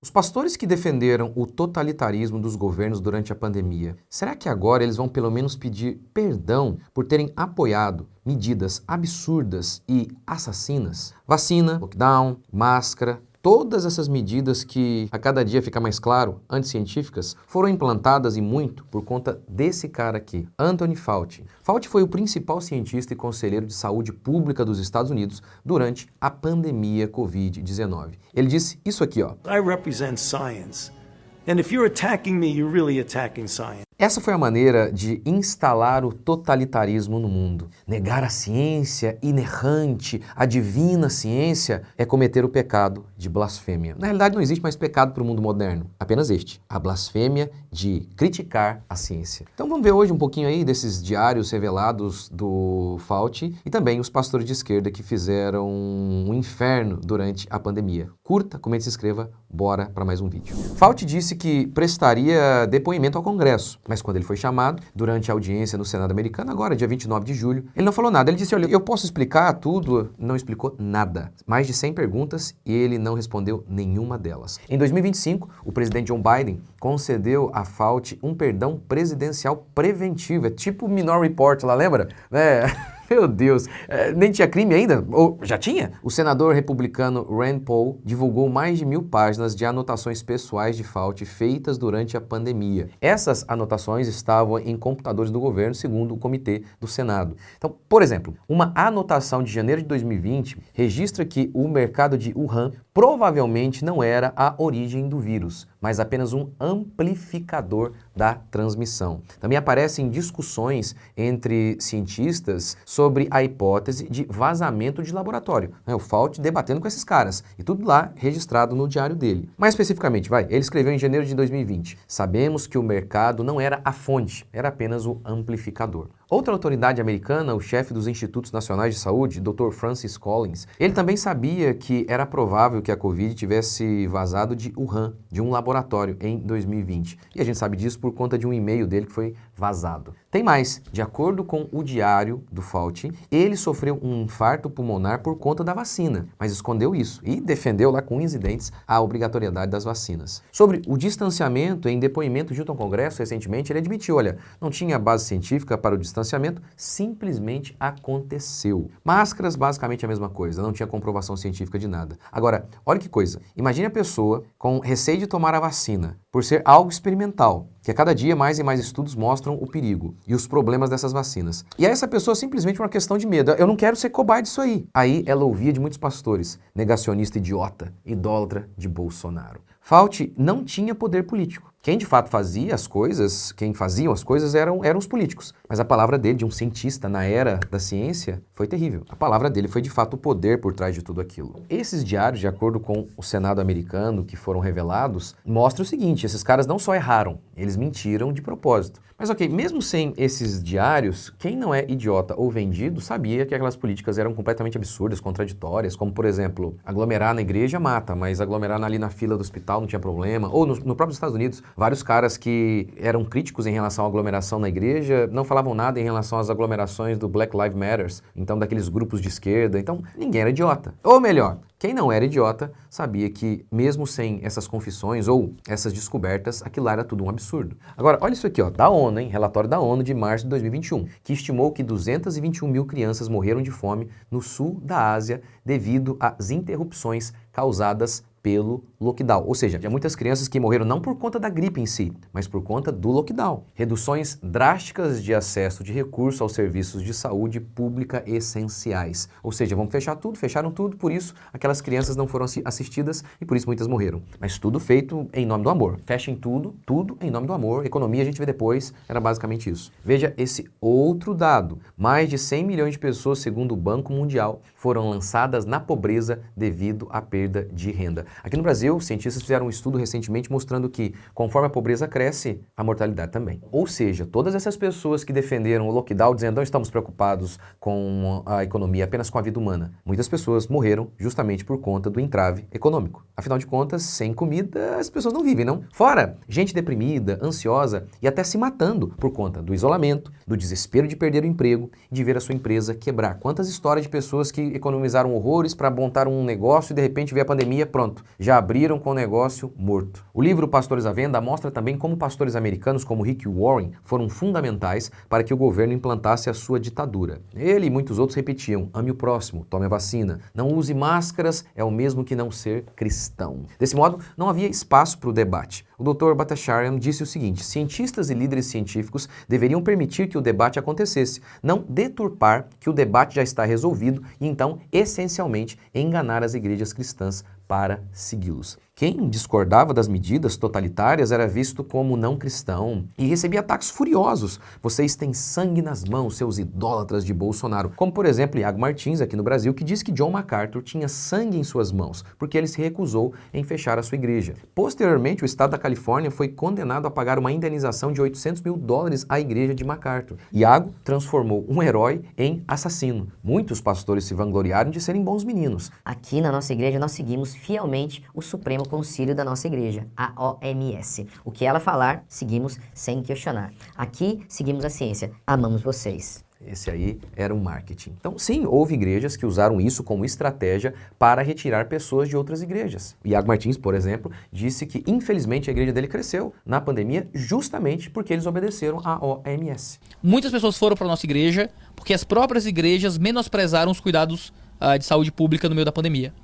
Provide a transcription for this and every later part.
Os pastores que defenderam o totalitarismo dos governos durante a pandemia, será que agora eles vão pelo menos pedir perdão por terem apoiado medidas absurdas e assassinas? Vacina, lockdown, máscara, todas essas medidas que a cada dia fica mais claro, anticientíficas, foram implantadas e muito por conta desse cara aqui, Anthony Fauci. Fauci foi o principal cientista e conselheiro de saúde pública dos Estados Unidos durante a pandemia Covid-19. Ele disse isso aqui, ó. I represent science. And if you're attacking me, you're really attacking science. Essa foi a maneira de instalar o totalitarismo no mundo. Negar a ciência inerrante, a divina ciência, é cometer o pecado de blasfêmia. Na realidade, não existe mais pecado para o mundo moderno, apenas este, a blasfêmia de criticar a ciência. Então vamos ver hoje um pouquinho aí desses diários revelados do Fauci e também os pastores de esquerda que fizeram um inferno durante a pandemia. Curta, comente, se inscreva, bora para mais um vídeo. Fauci disse que prestaria depoimento ao Congresso, mas quando ele foi chamado, durante a audiência no Senado americano, agora, dia 29 de julho, ele não falou nada. Ele disse, olha, eu posso explicar tudo, não explicou nada. Mais de 100 perguntas e ele não respondeu nenhuma delas. Em 2025, o presidente Joe Biden concedeu a Fauci um perdão presidencial preventivo, é tipo o Minority Report lá, lembra? Meu Deus, nem tinha crime ainda? Ou já tinha? O senador republicano Rand Paul divulgou mais de 1000 páginas de anotações pessoais de Fauci feitas durante a pandemia. Essas anotações estavam em computadores do governo, segundo o comitê do Senado. Então, por exemplo, uma anotação de janeiro de 2020 registra que o mercado de Wuhan provavelmente não era a origem do vírus, mas apenas um amplificador da transmissão. Também aparecem discussões entre cientistas sobre a hipótese de vazamento de laboratório. O Fauci debatendo com esses caras, e tudo lá registrado no diário dele. Mais especificamente, ele escreveu em janeiro de 2020, sabemos que o mercado não era a fonte, era apenas o amplificador. Outra autoridade americana, o chefe dos Institutos Nacionais de Saúde, Dr. Francis Collins, ele também sabia que era provável que a Covid tivesse vazado de Wuhan, de um laboratório, em 2020. E a gente sabe disso por conta de um e-mail dele que foi vazado. Tem mais, de acordo com o diário do Fauci, ele sofreu um infarto pulmonar por conta da vacina, mas escondeu isso e defendeu lá com unhas e dentes a obrigatoriedade das vacinas. Sobre o distanciamento, em depoimento junto ao Congresso recentemente, ele admitiu, olha, não tinha base científica para o distanciamento, simplesmente aconteceu. Máscaras, basicamente a mesma coisa, não tinha comprovação científica de nada. Agora, olha que coisa, imagine a pessoa com receio de tomar a vacina, por ser algo experimental, que a cada dia mais e mais estudos mostram o perigo e os problemas dessas vacinas. E aí essa pessoa simplesmente por uma questão de medo, eu não quero ser cobaia disso aí. Aí ela ouvia de muitos pastores, negacionista idiota, idólatra de Bolsonaro. Fauci não tinha poder político. Quem de fato fazia as coisas, quem faziam as coisas eram os políticos. Mas a palavra dele, de um cientista na era da ciência, foi terrível. A palavra dele foi de fato o poder por trás de tudo aquilo. Esses diários, de acordo com o Senado americano, que foram revelados, mostram o seguinte, esses caras não só erraram, eles mentiram de propósito. Mas ok, mesmo sem esses diários, quem não é idiota ou vendido sabia que aquelas políticas eram completamente absurdas, contraditórias, como por exemplo, aglomerar na igreja mata, mas aglomerar ali na fila do hospital não tinha problema. Ou no próprio Estados Unidos, vários caras que eram críticos em relação à aglomeração na igreja não falavam nada em relação às aglomerações do Black Lives Matter, então daqueles grupos de esquerda, então ninguém era idiota. Ou melhor, quem não era idiota sabia que, mesmo sem essas confissões ou essas descobertas, aquilo lá era tudo um absurdo. Agora, olha isso aqui, ó, da ONU, hein? Relatório da ONU de março de 2021, que estimou que 221 mil crianças morreram de fome no sul da Ásia devido às interrupções causadas pelo lockdown. Ou seja, tinha muitas crianças que morreram não por conta da gripe em si, mas por conta do lockdown. Reduções drásticas de acesso de recursos aos serviços de saúde pública essenciais. Ou seja, vamos fechar tudo, fecharam tudo, por isso aquelas crianças não foram assistidas e por isso muitas morreram. Mas tudo feito em nome do amor. Fechem tudo, tudo em nome do amor. Economia a gente vê depois, era basicamente isso. Veja esse outro dado. Mais de 100 milhões de pessoas, segundo o Banco Mundial, foram lançadas na pobreza devido à perda de renda. Aqui no Brasil, cientistas fizeram um estudo recentemente mostrando que, conforme a pobreza cresce, a mortalidade também. Ou seja, todas essas pessoas que defenderam o lockdown dizendo não estamos preocupados com a economia, apenas com a vida humana, muitas pessoas morreram justamente por conta do entrave econômico. Afinal de contas, sem comida, as pessoas não vivem, não? Fora gente deprimida, ansiosa e até se matando por conta do isolamento, do desespero de perder o emprego e de ver a sua empresa quebrar. Quantas histórias de pessoas que economizaram horrores para montar um negócio e de repente veio a pandemia, pronto. pronto, já abriram com o negócio morto. O livro Pastores à Venda mostra também como pastores americanos como Rick Warren foram fundamentais para que o governo implantasse a sua ditadura. Ele e muitos outros repetiam: ame o próximo, tome a vacina, não use máscaras, é o mesmo que não ser cristão. Desse modo, não havia espaço para o debate. O Dr. Bhattacharya disse o seguinte: cientistas e líderes científicos deveriam permitir que o debate acontecesse, não deturpar que o debate já está resolvido e então, essencialmente, enganar as igrejas cristãs para segui-los. Quem discordava das medidas totalitárias era visto como não cristão e recebia ataques furiosos. Vocês têm sangue nas mãos, seus idólatras de Bolsonaro. Como, por exemplo, Iago Martins, aqui no Brasil, que diz que John MacArthur tinha sangue em suas mãos, porque ele se recusou em fechar a sua igreja. Posteriormente, o estado da Califórnia foi condenado a pagar uma indenização de $800 mil à igreja de MacArthur. Iago transformou um herói em assassino. Muitos pastores se vangloriaram de serem bons meninos. Aqui na nossa igreja nós seguimos fielmente o Supremo Concílio da nossa igreja, a OMS. O que ela falar, seguimos sem questionar. Aqui seguimos a ciência. Amamos vocês. Esse aí era um marketing. Então, sim, houve igrejas que usaram isso como estratégia para retirar pessoas de outras igrejas. Iago Martins, por exemplo, disse que, infelizmente, a igreja dele cresceu na pandemia justamente porque eles obedeceram à OMS. Muitas pessoas foram para a nossa igreja porque as próprias igrejas menosprezaram os cuidados de saúde pública no meio da pandemia.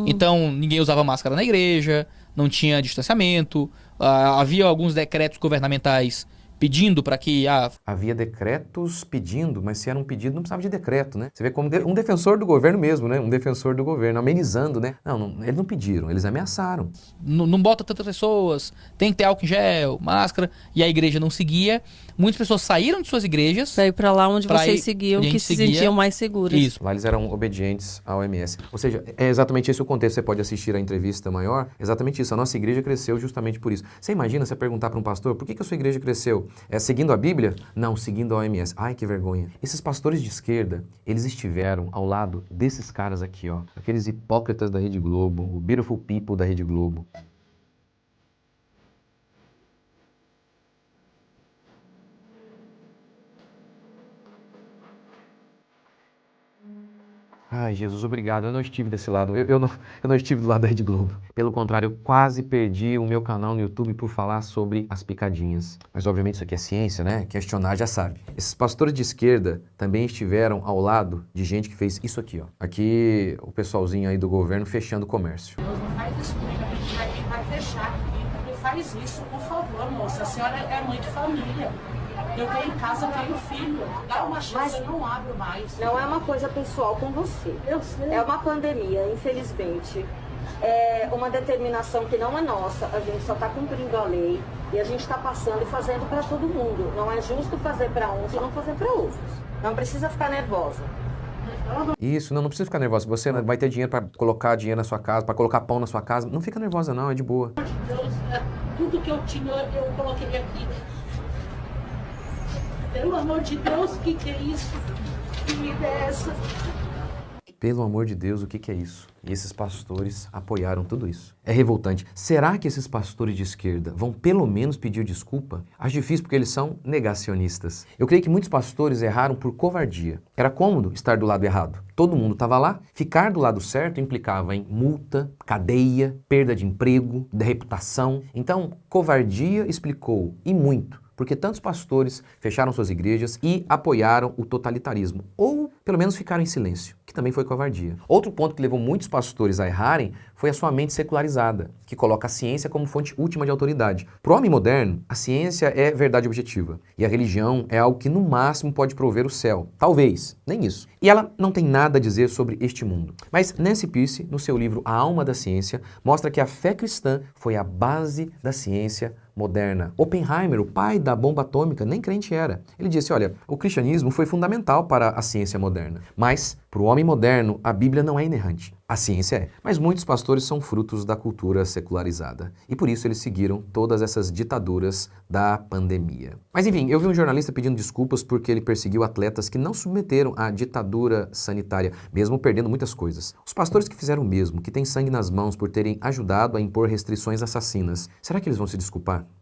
Então, ninguém usava máscara na igreja, não tinha distanciamento, havia alguns decretos governamentais pedindo para que... Havia decretos pedindo, mas se era um pedido não precisava de decreto, né? Você vê como um defensor do governo mesmo, né? Um defensor do governo, amenizando, né? Não, eles não pediram, eles ameaçaram. Não bota tantas pessoas, tem que ter álcool em gel, máscara, e a igreja não seguia. Muitas pessoas saíram de suas igrejas... Para ir para lá onde vocês seguiam, que se sentiam mais seguras. Isso. Lá eles eram obedientes à OMS. Ou seja, é exatamente esse o contexto. Você pode assistir a entrevista maior, exatamente isso. A nossa igreja cresceu justamente por isso. Você imagina você perguntar para um pastor, por que a sua igreja cresceu? É seguindo a Bíblia? Não, seguindo a OMS. Ai, que vergonha. Esses pastores de esquerda, eles estiveram ao lado desses caras aqui, ó. Aqueles hipócritas da Rede Globo, o beautiful people da Rede Globo. Ai, Jesus, obrigado. Eu não estive desse lado. Eu não estive do lado da Rede Globo. Pelo contrário, eu quase perdi o meu canal no YouTube por falar sobre as picadinhas. Mas, obviamente, isso aqui é ciência, né? Questionar já sabe. Esses pastores de esquerda também estiveram ao lado de gente que fez isso aqui, ó. Aqui, o pessoalzinho aí do governo fechando o comércio. Deus, não faz isso comigo, a gente vai fechar aqui. Não faz isso, por favor, moça. A senhora é mãe de família. Eu tenho em casa, tenho filho. Dá uma chance, eu não abro mais. Não é uma coisa pessoal com você. Eu sei. É uma pandemia, infelizmente. É uma determinação que não é nossa. A gente só está cumprindo a lei. E a gente está passando e fazendo para todo mundo. Não é justo fazer para uns e não fazer para outros. Não precisa ficar nervosa. Isso, não precisa ficar nervosa. Você vai ter dinheiro para colocar dinheiro na sua casa, para colocar pão na sua casa. Não fica nervosa não, é de boa. Deus, tudo que eu tinha, eu coloquei aqui. Pelo amor de Deus, o que é isso? Que vida é essa? Pelo amor de Deus, o que é isso? E esses pastores apoiaram tudo isso. É revoltante. Será que esses pastores de esquerda vão pelo menos pedir desculpa? Acho difícil porque eles são negacionistas. Eu creio que muitos pastores erraram por covardia. Era cômodo estar do lado errado. Todo mundo estava lá. Ficar do lado certo implicava em multa, cadeia, perda de emprego, de reputação. Então, covardia explicou, e muito, porque tantos pastores fecharam suas igrejas e apoiaram o totalitarismo, ou pelo menos ficaram em silêncio, que também foi covardia. Outro ponto que levou muitos pastores a errarem foi a sua mente secularizada, que coloca a ciência como fonte última de autoridade. Para o homem moderno, a ciência é verdade objetiva, e a religião é algo que no máximo pode prover o céu. Talvez, nem isso. E ela não tem nada a dizer sobre este mundo. Mas Nancy Pearce, no seu livro A Alma da Ciência, mostra que a fé cristã foi a base da ciência moderna. Oppenheimer, o pai da bomba atômica, nem crente era. Ele disse, olha, o cristianismo foi fundamental para a ciência moderna, mas para o homem moderno a Bíblia não é inerrante. A ciência é. Mas muitos pastores são frutos da cultura secularizada. E por isso eles seguiram todas essas ditaduras da pandemia. Mas enfim, eu vi um jornalista pedindo desculpas porque ele perseguiu atletas que não submeteram à ditadura sanitária, mesmo perdendo muitas coisas. Os pastores que fizeram o mesmo, que têm sangue nas mãos por terem ajudado a impor restrições assassinas, será que eles vão se desculpar?